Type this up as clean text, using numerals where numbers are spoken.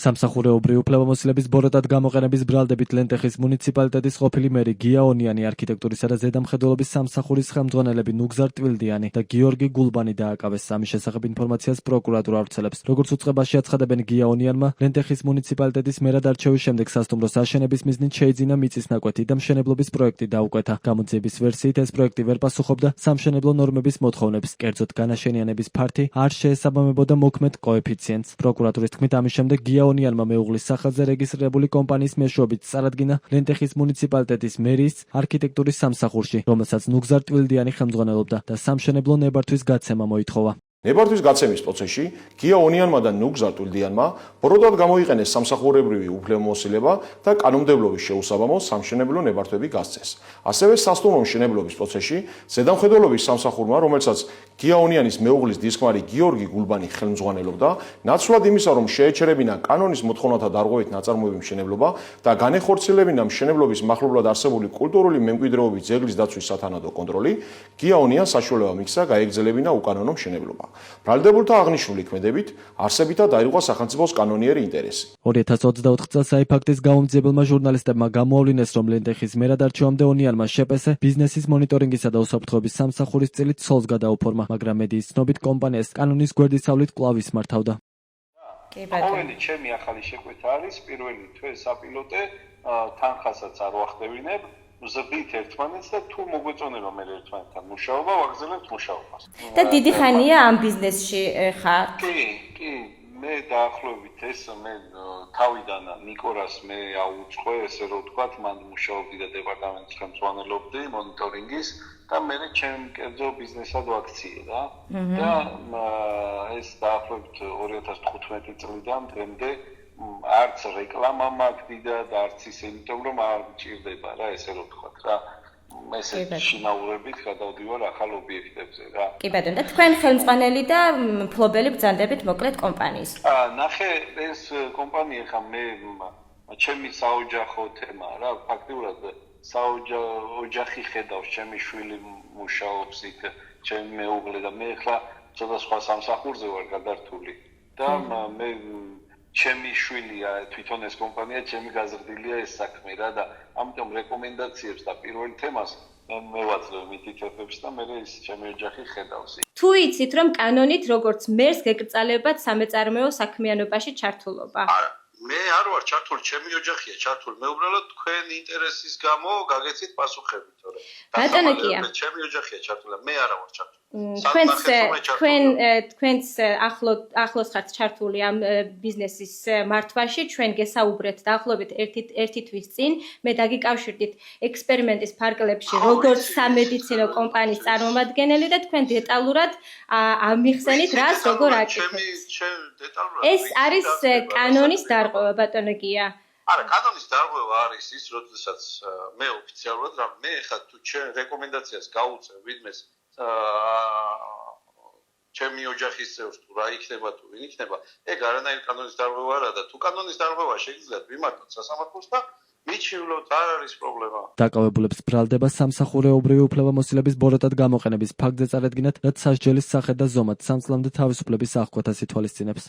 სამსახურეობრივი უფლებამოსილების ბოროტად გამოყენების ბრალდებით ლენტეხის მუნიციპალიტეტის ყოფილი მერი გია ონიანი, არქიტექტურისა და ზედამხედველობის სამსახურის ხელმძღვანელები ნუგზარ ტვილდიანი და გიორგი გულბანი დააკავეს. ამის შესახებ ინფორმაციას პროკურატურა ავრცელებს. როგორც უწყებაში აცხადებენ, გია ონიანმა ლენტეხის მუნიციპალიტეტის მერად არჩევის შემდეგ სასტუმროს აშენების მიზნით შეიძინა მიწის ნაკვეთი და მშენებლობის პროექტი დაუკვეთა. გამოძიების ვერსიით ეს პროექტი ვერ პასუხობდა სამშენებლო ნორმების მოთხოვნებს. კერძოდ, განაშენიანების ფართი არ შეესაბამებოდა მოქმედ კოეფიციენტს. პროკურატურის თქმით, ამის შემდეგ გია ონიანმა მეუღლის სახელზე რეგისტრირებული კომპანიის მეშვეობით წარადგინა ლენტეხის მუნიციპალიტეტის მერიის არქიტექტურის სამსახურში, რომელსაც ნუგზარ ტვილდიანი ხელმძღვანელობდა და სამშენებლო ნებართვის გაცემა მოითხოვა. ნებართვის გაცემის პროცესში გია ონიანმა და ნუგზარ ტვილდიანმა ბოროტად გამოიყენეს სამსახურებრივი უფლებამოსილება და კანონმდებლობის შეუსაბამო სამშენებლო ნებართვები გასცეს. ასევე სასტუმრო მშენებლობის პროცესში ზედამხედველობის სამსახურმა, რომელსაც გია ონიანის მეუღლის დისკმარი გიორგი გულბანი ხელმძღვანელობდა, ნაცვლად იმისა, რომ შეეჩერებინა კანონის მოთხოვნათა დარღვევით ნაწარმოები მშენებლობა და განეხორციელებინა მშენებლობის მახლობლად არსებული კულტურული მემკვიდრეობის ძეგლის დაცვის სათანადო კონტროლი, გია ონიანს საშუალება მიქცა გაეგრძელებინა უკანონო მშენებლობა. ბრალდებულთა აღნიშნული ქმედებით არსებითად დაირღვა სახელმწიფოს კანონიერი ინტერესი. 2024 წელს საიფაქტის გამომძიებელმა ჟურნალისტებმა გამოავლინეს, რომ ლენტეხის მერად არჩევამდე ონიანმა შეპესე ბიზნესის მონიტორინგისა და უსაფრთხოების სამსახურის წილით ცოლს გადაუფორმა, მაგრამ მედიის ცნობით კომპანიას კანონის გვერდისავლით კვლავ ისმართავდა. ყოველი ჩემი ახალი შეკვეთა არის პირველი თვე საპილოტე, თანხასაც არ ვახდევინებ, ვზრდით ერთმანეთს და თუ მოგვეწონება მე ერთმანეთთან მუშაობა, ვაგრძელებთ მუშაობას. და დიდი ხანია ამ ბიზნესში ხარ? კი, მე დაახლოებით ეს მე თავიდან ნიკორას მე აუწყო, ესე რომ ვთქვათ, მან მუშაობდი და დეპარტამენტის ხელმძღვანელობდი მონიტორინგის და მე ჩემ კერძო ბიზნესად ვაქციე და ეს დაახლოებით 2015 წლიდან დღემდე არც რეკლამა მაქვს დიდად, არც ისე, იმიტომ რომ არ მჭირდება რა, ესე რომ ვთქვათ რა. ესე შინაურებით გადავდივარ ახალ ობიექტებზე რა. კი ბატონო, და თქვენ ხელმძღვანელი და მფლობელი ბრძანდებით მოკლედ კომპანიის. ნახე, ეს კომპანია ხა მე ჩემი საოჯახო თემაა რა, ფაქტიურად ოჯახი ხედავს, ჩემი შვილი მუშაობს იქ, ჩემი მეუღლე და მე ხა ცოტა სხვა სამსახურზე ვარ გადართული და მე ჩემი შვილია თვითონ ეს კომპანია, ჩემი გაზრდილია ეს საქმე რა და ამიტომ რეკომენდაციებს და პირველ თემას მე ვაძლევ მითითებებს და მე ის ჩემი ოჯახი ხედავს. თუ იცით, რომ კანონით როგორც მერს გეკრძალებათ სამეწარმეო საქმიანობაში ჩართულობა? არა, მე არ ვარ ჩართული, ჩემი ოჯახია ჩართული. მე უბრალოდ თქვენ ინტერესის გამო გაგეცით პასუხები, თორე ბატონიკია, ჩემი ოჯახია ჩართული, მე არა ვარ ჩართული. თქვენს ახლოს ხართ ჩართული ამ ბიზნესის მართვაში, ჩვენ გესაუბრეთ დაახლოებით ერთი თვის წინ, მე დაგიკავშირდით ექსპერიმენტის ფარგლებში, როგორც სამედიცინო კომპანიის წარმომადგენელი და თქვენ დეტალურად ამიხსენით, რას როგორ აკეთებთ. ეს არის კანონის დარღვევა, ბატონო გია. არა, კანონის დარღვევა არის ის, როდესაც მე ოფიციალურად რა მე ხა თუ ჩემ რეკომენდაციას გაუწევ ვინმეს ჩემი ოჯახის წევრს თუ რა იქნება თუ ვინ იქნება, ეგ არანაირი კანონის დარღვევა არა და თუ კანონის დარღვევა შეგიძლიათ ვიმართოთ სასამართლოს და მიჩივლოთ, არ არის პრობლემა. დაკავებულებს ბრალდება სამსახურეობრივი უფლებამოსილების ბოროტად გამოყენების ფაქტზე წარედგინათ, რაც სასჯელის სახე და ზომად 3 წლამდე თავისუფლების აღკვეთას ითვალისწინებს.